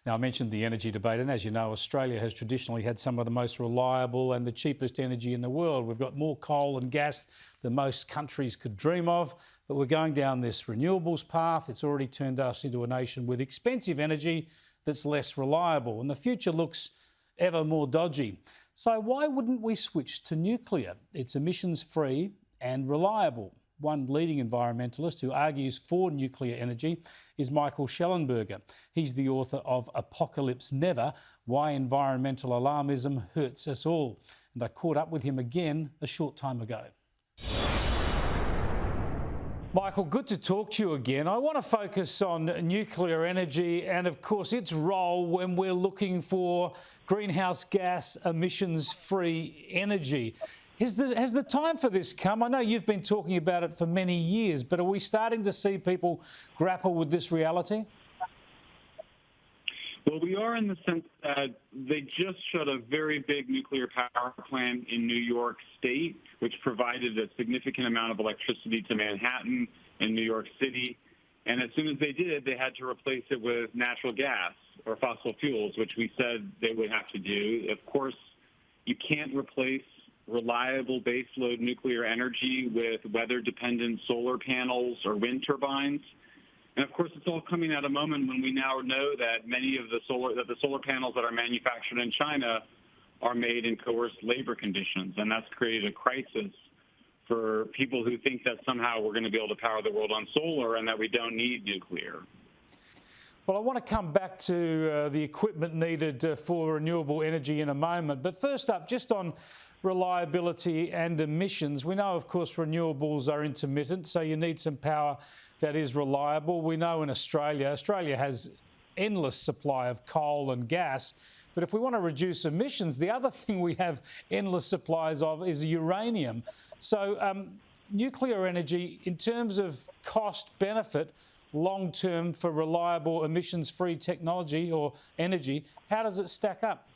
Now, I mentioned the energy debate, and as you know, Australia has traditionally had some of the most reliable and the cheapest energy in the world. We've got more coal and gas than most countries could dream of, but we're going down this renewables path. It's already turned us into a nation with expensive energy that's less reliable, and the future looks ever more dodgy. So why wouldn't we switch to nuclear? It's emissions-free and reliable. One leading environmentalist who argues for nuclear energy is Michael Shellenberger. He's the author of Apocalypse Never: Why Environmental Alarmism Hurts Us All. And I caught up with him again a short time ago. Michael, good to talk to you again. I want to focus on nuclear energy and, of course, its role when we're looking for greenhouse gas emissions-free energy. Has the time for this come? I know you've been talking about it for many years, but are we starting to see people grapple with this reality? Well, we are in the sense that they just shut a very big nuclear power plant in New York State, which provided a significant amount of electricity to Manhattan and New York City. And as soon as they did, they had to replace it with natural gas or fossil fuels, which we said they would have to do. Of course, you can't replace reliable baseload nuclear energy with weather-dependent solar panels or wind turbines. And of course, it's all coming at a moment when we now know that many of the solar panels that are manufactured in China are made in coerced labor conditions, and that's created a crisis for people who think that somehow we're going to be able to power the world on solar and that we don't need nuclear. Well, I want to come back to the equipment needed for renewable energy in a moment, but first up, just on reliability and emissions. We know, of course, renewables are intermittent, so you need some power that is reliable. We know in Australia has endless supply of coal and gas, but if we want to reduce emissions, the other thing we have endless supplies of is uranium. So nuclear energy, in terms of cost benefit, long-term for reliable emissions-free technology or energy, how does it stack up?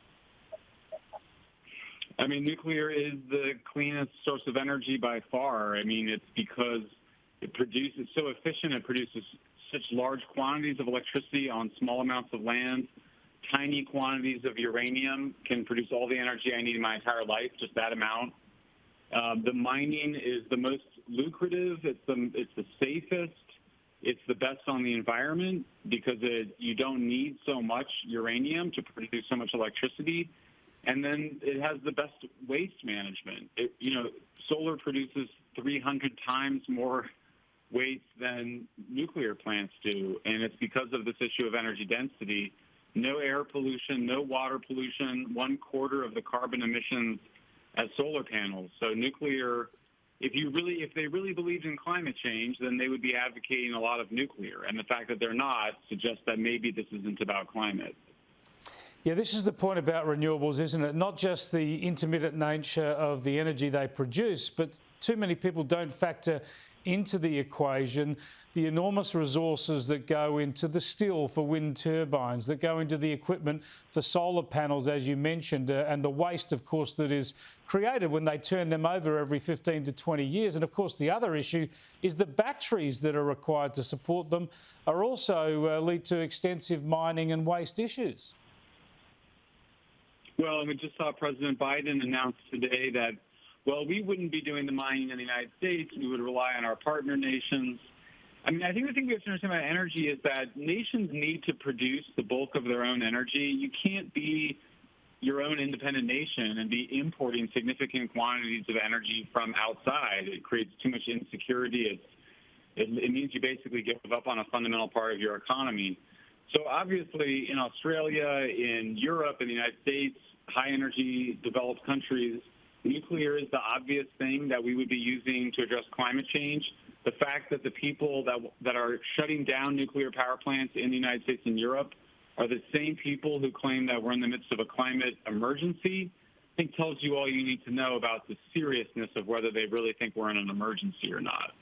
I mean, nuclear is the cleanest source of energy by far. I mean, it's because it's so efficient. It produces such large quantities of electricity on small amounts of land. Tiny quantities of uranium can produce all the energy I need in my entire life, just that amount. The mining is the most lucrative. It's the safest. It's the best on the environment because you don't need so much uranium to produce so much electricity. And then it has the best waste management. Solar produces 300 times more waste than nuclear plants do, and it's because of this issue of energy density. No air pollution, no water pollution, 1/4 of the carbon emissions as solar panels. So nuclear, if they really believed in climate change, then they would be advocating a lot of nuclear. And the fact that they're not suggests that maybe this isn't about climate. Yeah, this is the point about renewables, isn't it? Not just the intermittent nature of the energy they produce, but too many people don't factor into the equation the enormous resources that go into the steel for wind turbines, that go into the equipment for solar panels, as you mentioned, and the waste, of course, that is created when they turn them over every 15 to 20 years. And, of course, the other issue is the batteries that are required to support them are also lead to extensive mining and waste issues. Well, we just saw President Biden announce today that, well, we wouldn't be doing the mining in the United States. We would rely on our partner nations. I mean, I think the thing we have to understand about energy is that nations need to produce the bulk of their own energy. You can't be your own independent nation and be importing significant quantities of energy from outside. It creates too much insecurity. It means you basically give up on a fundamental part of your economy. So obviously in Australia, in Europe, in the United States, high energy developed countries, nuclear is the obvious thing that we would be using to address climate change. The fact that the people that are shutting down nuclear power plants in the United States and Europe are the same people who claim that we're in the midst of a climate emergency, I think tells you all you need to know about the seriousness of whether they really think we're in an emergency or not.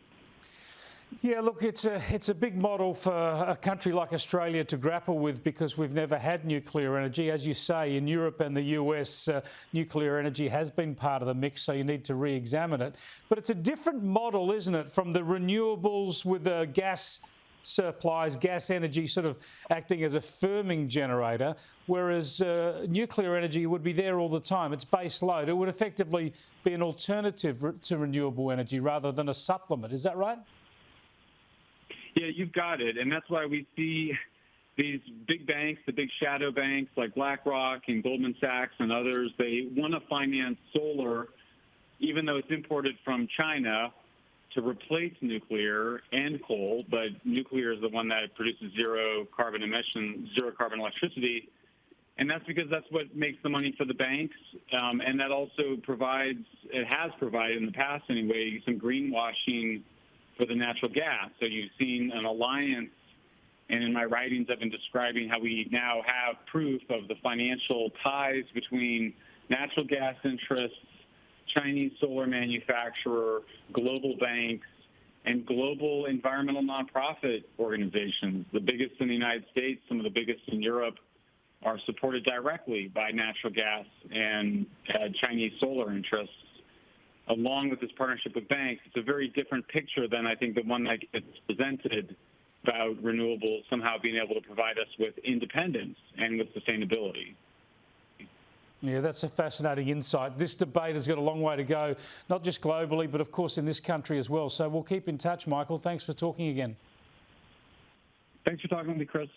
Yeah, look, it's a big model for a country like Australia to grapple with because we've never had nuclear energy. As you say, in Europe and the US, nuclear energy has been part of the mix, so you need to re-examine it. But it's a different model, isn't it, from the renewables with the gas supplies gas energy sort of acting as a firming generator, whereas nuclear energy would be there all the time. It's base load. It would effectively be an alternative to renewable energy rather than a supplement. Is that right? Yeah, you've got it. And that's why we see these big banks, the big shadow banks like BlackRock and Goldman Sachs and others, they want to finance solar, even though it's imported from China, to replace nuclear and coal. But nuclear is the one that produces zero carbon emissions, zero carbon electricity. And that's because that's what makes the money for the banks. And that also provides, it has provided in the past anyway, some greenwashing for the natural gas. So you've seen an alliance, and in my writings I've been describing how we now have proof of the financial ties between natural gas interests, Chinese solar manufacturer, global banks, and global environmental nonprofit organizations. The biggest in the United States, some of the biggest in Europe, are supported directly by natural gas and Chinese solar interests. Along with this partnership with banks, it's a very different picture than I think the one that gets presented about renewables somehow being able to provide us with independence and with sustainability. Yeah, that's a fascinating insight. This debate has got a long way to go, not just globally, but of course in this country as well. So we'll keep in touch, Michael. Thanks for talking again. Thanks for talking to me, Chris.